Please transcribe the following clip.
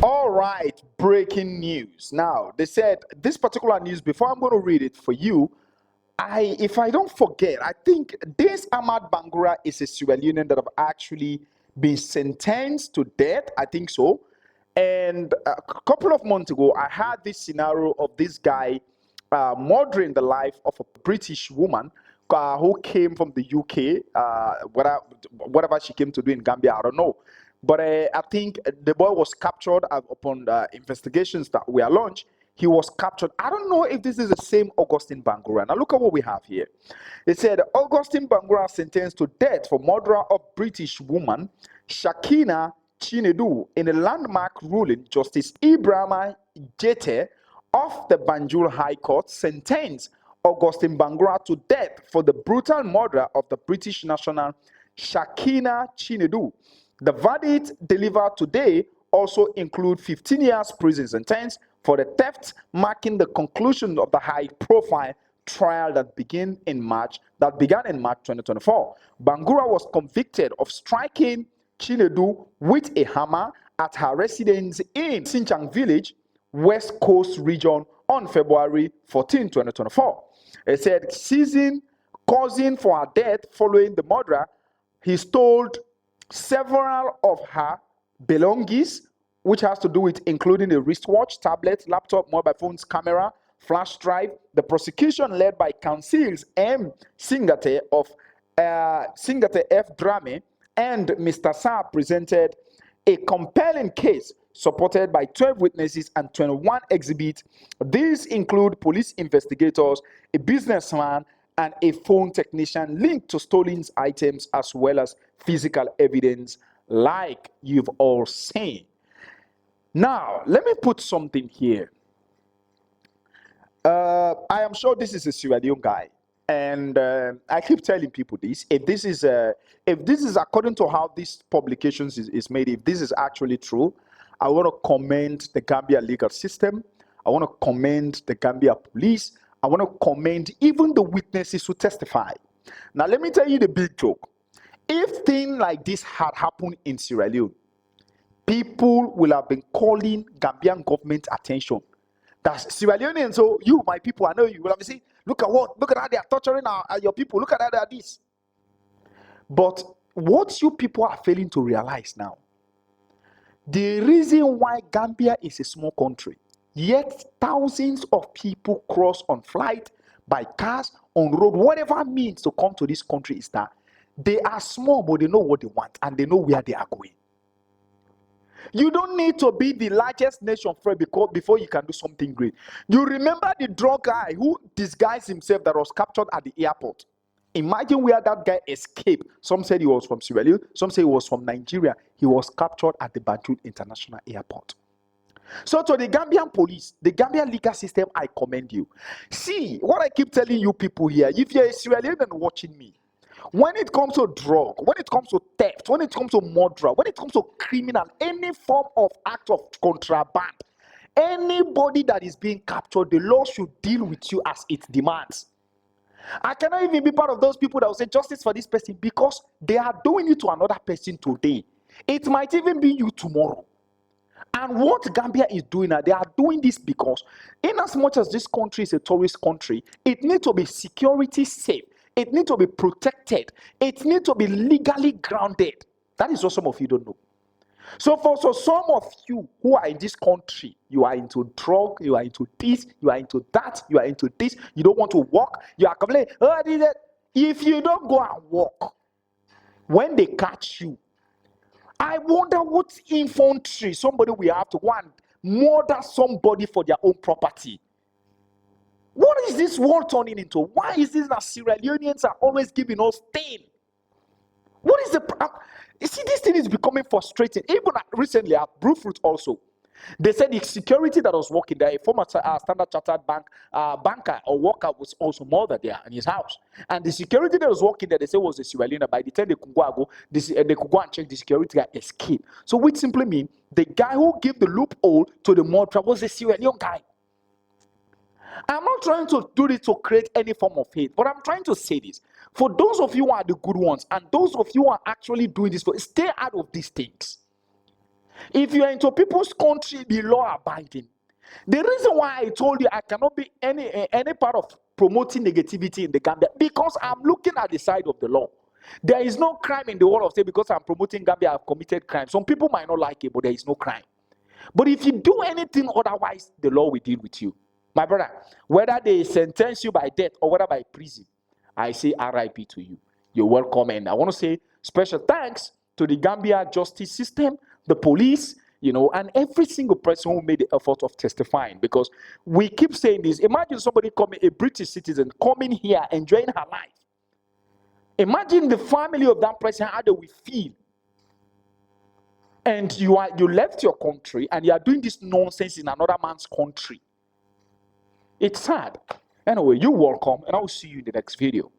All right, breaking news. Now, they said this particular news, before I'm going to read it for you, if I don't forget, I think this Ahmad Bangura is a Sierra Leonean that have actually been sentenced to death. I think so. And a couple of months ago, I had this scenario of this guy murdering the life of a British woman who came from the UK, whatever she came to do in Gambia, I don't know. But I think the boy was captured upon the investigations that were launched. He was captured. I don't know if this is the same Augustine Bangura. Now look at what we have here. It said Augustine Bangura sentenced to death for murder of British woman Shakina Chinedu in a landmark ruling. Justice Ibrahima Jete of the Banjul High Court sentenced Augustine Bangura to death for the brutal murder of the British national Shakina Chinedu. The verdict delivered today also include 15 years prison sentence for the theft, marking the conclusion of the high-profile trial that began in March 2024. Bangura was convicted of striking Chinedu with a hammer at her residence in Sinchang Village, West Coast region on February 14, 2024. It said, causing for her death following the murder, he stole several of her belongings, which has to do with including a wristwatch, tablet, laptop, mobile phones, camera, flash drive. The prosecution led by counsels M. Singate of Singate F. Drame and Mr. Sa presented a compelling case supported by 12 witnesses and 21 exhibits. These include police investigators, a businessman, and a phone technician linked to stolen items, as well as physical evidence, like you've all seen. Now, let me put something here. I am sure this is a Sierra Leone guy, and I keep telling people this. If this is according to how this publications is made, if this is actually true, I want to commend the Gambia legal system. I want to commend the Gambia police. I want to commend even the witnesses who testify. Now, let me tell you the big joke. If things like this had happened in Sierra Leone, people will have been calling Gambian government attention. That's Sierra Leonean. So you, my people, I know you will have said, look at how they are torturing your people. Look at how they are this. But what you people are failing to realize now, the reason why Gambia is a small country, yet thousands of people cross on flight, by cars, on road, whatever means to come to this country, is that they are small, but they know what they want and they know where they are going. You don't need to be the largest nation before you can do something great. You remember the drug guy who disguised himself that was captured at the airport? Imagine where that guy escaped. Some said he was from Sierra Leone, some say he was from Nigeria. He was captured at the Banjul International Airport. So to the Gambian police, the Gambian legal system, I commend you. See, what I keep telling you people here, if you're a Sierra Leonean watching me, when it comes to drug, when it comes to theft, when it comes to murder, when it comes to criminal, any form of act of contraband, anybody that is being captured, the law should deal with you as it demands. I cannot even be part of those people that will say justice for this person because they are doing it to another person today. It might even be you tomorrow. And what Gambia is doing now, they are doing this because in as much as this country is a tourist country, it needs to be security safe. It needs to be protected. It needs to be legally grounded. That is what some of you don't know. So for some of you who are in this country, you are into drug, you are into this, you are into that, you are into this, you don't want to walk, you are complaining, oh, if you don't go and walk, when they catch you, I wonder what infantry somebody will have to go and murder somebody for their own property. What is this world turning into? Why is this that Sierra Leoneans are always giving us pain? What is the... You see, this thing is becoming frustrating. Even recently at Brewfruit also, they said the security that was working there, a former Standard Chartered banker or worker was also murdered there in his house. And the security that was working there, they said was a Sierra Leonean. By the time they could go and check, the security guy escaped. So which simply means the guy who gave the loophole to the murderer was a Sierra Leone guy. I'm not trying to do this to create any form of hate, but I'm trying to say this. For those of you who are the good ones, and those of you who are actually doing this, stay out of these things. If you are into people's country, be law abiding. The reason why I told you I cannot be any part of promoting negativity in the Gambia, because I'm looking at the side of the law. There is no crime in the world of say because I'm promoting Gambia, I've committed crime. Some people might not like it, but there is no crime. But if you do anything otherwise, the law will deal with you. My brother, whether they sentence you by death or whether by prison, I say RIP to you. You're welcome. And I want to say special thanks to the Gambia justice system, the police, and every single person who made the effort of testifying. Because we keep saying this. Imagine somebody coming, a British citizen, coming here, enjoying her life. Imagine the family of that person, how they will feel. And you left your country and you are doing this nonsense in another man's country. It's sad. Anyway, you're welcome, and I will see you in the next video.